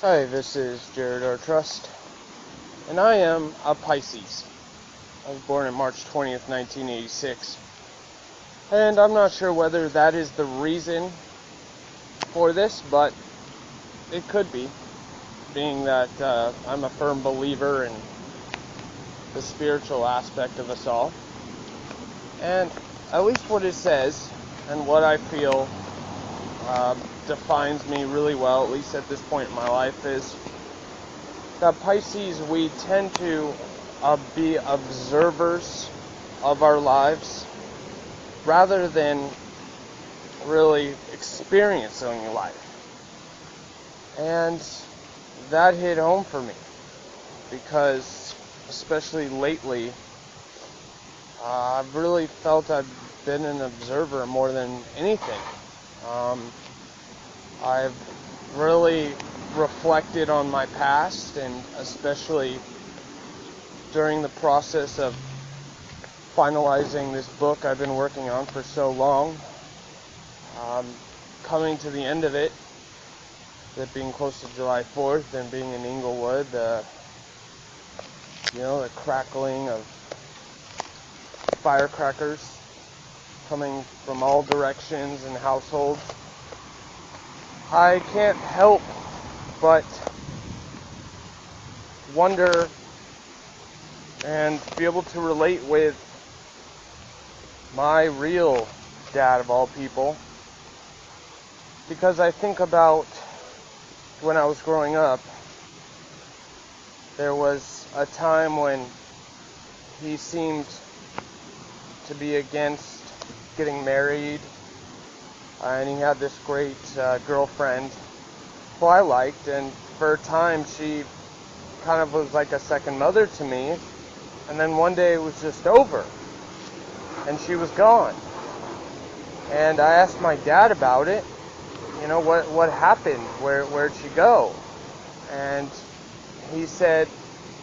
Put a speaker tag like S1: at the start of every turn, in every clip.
S1: Hi, this is Jared R. Trust, and I am a Pisces. I was born on March 20th, 1986, and I'm not sure whether that is the reason for this, but it could be, being that I'm a firm believer in the spiritual aspect of us all. And at least what it says, and what I feel defines me really well, at least at this point in my life, is that Pisces, we tend to be observers of our lives rather than really experiencing life. And that hit home for me because, especially lately, I've really felt I've been an observer more than anything. I've really reflected on my past, and especially during the process of finalizing this book I've been working on for so long, coming to the end of it being close to July 4th and being in Inglewood, the crackling of firecrackers coming from all directions and households, I can't help but wonder and be able to relate with my real dad of all people, because I think about when I was growing up, there was a time when he seemed to be against getting married, and he had this great girlfriend who I liked, and for a time she kind of was like a second mother to me, and then one day it was just over and she was gone. And I asked my dad about it, what happened, where'd she go? And he said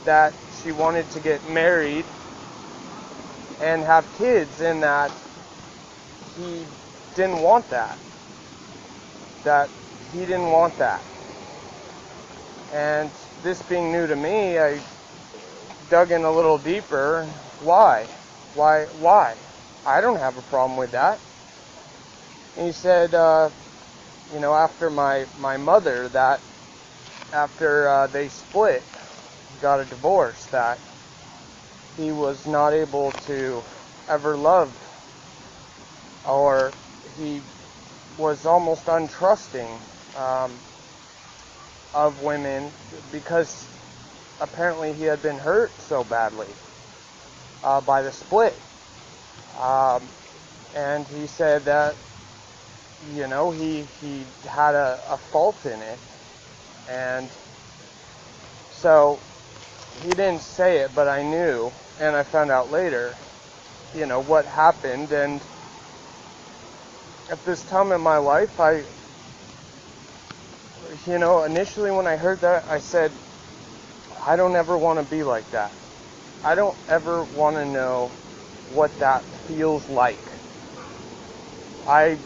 S1: that she wanted to get married and have kids, and that he didn't want that. That he didn't want that. And this being new to me, I dug in a little deeper. Why? Why? I don't have a problem with that. And he said, after my mother, that after they split, got a divorce, that he was not able to ever love, or he was almost untrusting of women, because apparently he had been hurt so badly by the split. And he said that, he had a fault in it. And so he didn't say it, but I knew, and I found out later, what happened. And at this time in my life, initially when I heard that, I said, I don't ever want to be like that. I don't ever want to know what that feels like. I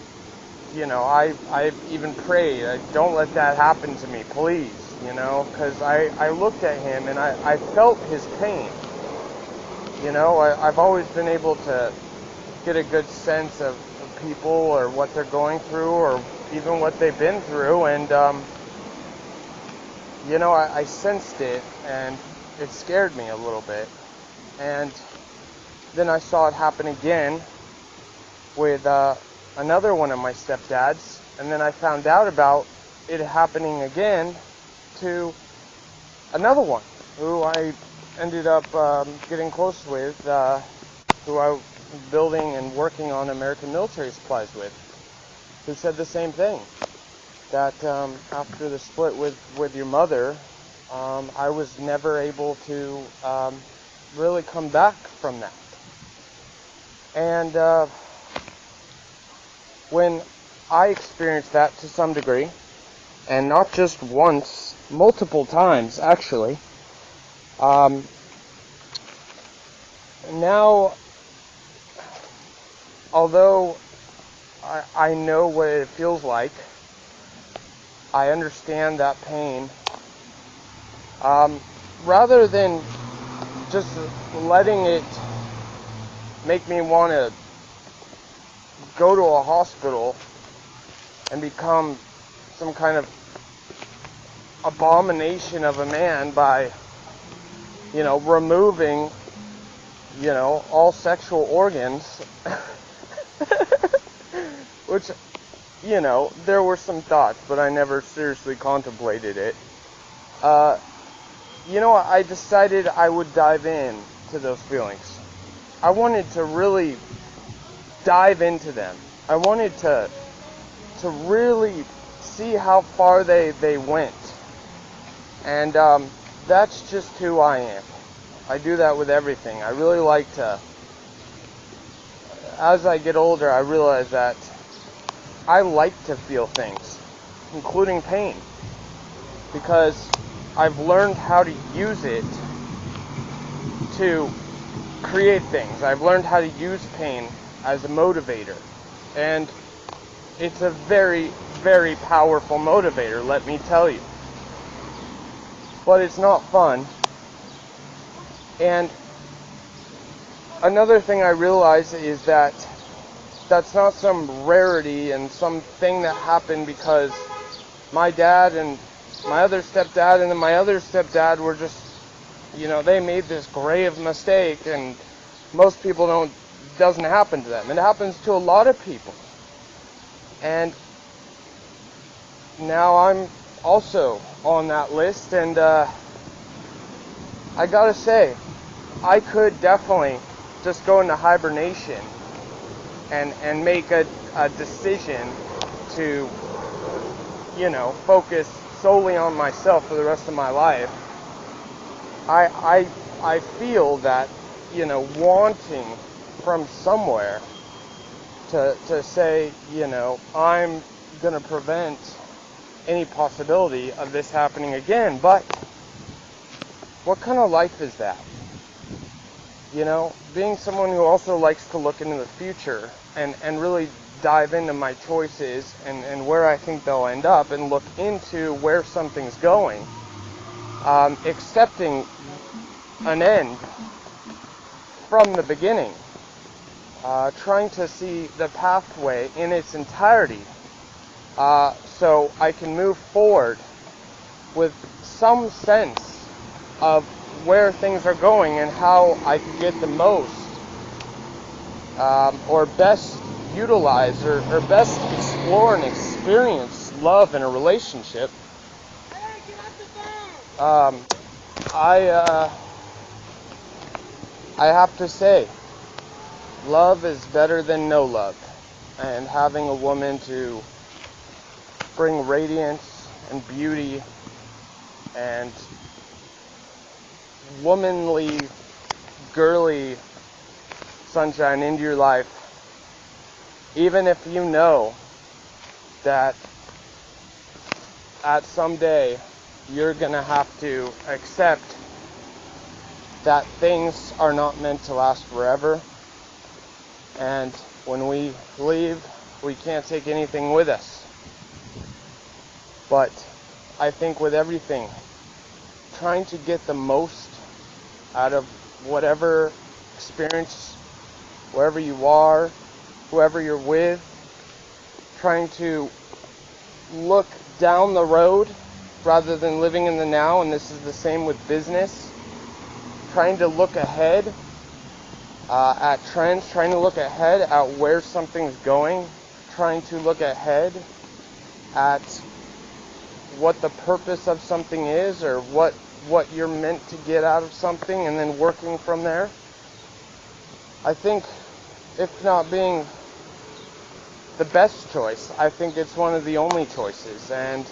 S1: even prayed, don't let that happen to me, please, because I looked at him and I felt his pain. I've always been able to get a good sense of people, or what they're going through, or even what they've been through, and I sensed it, and it scared me a little bit. And then I saw it happen again with another one of my stepdads, and then I found out about it happening again to another one who I ended up getting close with, who I was building and working on American military supplies with, who said the same thing, that after the split with your mother, I was never able to really come back from that. And when I experienced that to some degree, and not just once, multiple times actually, now, although I know what it feels like, I understand that pain, Rather than just letting it make me want to go to a hospital and become some kind of abomination of a man by, removing, all sexual organs, which, there were some thoughts, but I never seriously contemplated it. I decided I would dive in to those feelings. I wanted to really dive into them. I wanted to really see how far they went. And that's just who I am. I do that with everything. I really like to, as I get older, I realize that I like to feel things, including pain, because I've learned how to use it to create things. I've learned how to use pain as a motivator, and it's a very, very powerful motivator, let me tell you. But it's not fun. And another thing I realize is that that's not some rarity and something that happened because my dad and my other stepdad and then my other stepdad were just, they made this grave mistake, and most people doesn't happen to them. It happens to a lot of people. And now I'm also on that list, and I gotta say, I could definitely just go into hibernation and make a decision to, focus solely on myself for the rest of my life. I feel that, wanting from somewhere to say, I'm going to prevent any possibility of this happening again. But what kind of life is that? Being someone who also likes to look into the future and really dive into my choices and where I think they'll end up and look into where something's going, accepting an end from the beginning, trying to see the pathway in its entirety, so I can move forward with some sense of where things are going and how I can get the most or best utilize or best explore and experience love in a relationship. I have to say, love is better than no love, and having a woman to bring radiance and beauty and womanly, girly sunshine into your life, even if you know that at some day you're gonna have to accept that things are not meant to last forever, and when we leave, we can't take anything with us. But I think with everything, trying to get the most out of whatever experience, wherever you are, whoever you're with, trying to look down the road rather than living in the now, and this is the same with business. Trying to look ahead at trends, trying to look ahead at where something's going, trying to look ahead at what the purpose of something is, or what you're meant to get out of something, and then working from there. I think, if not being the best choice, I think it's one of the only choices, and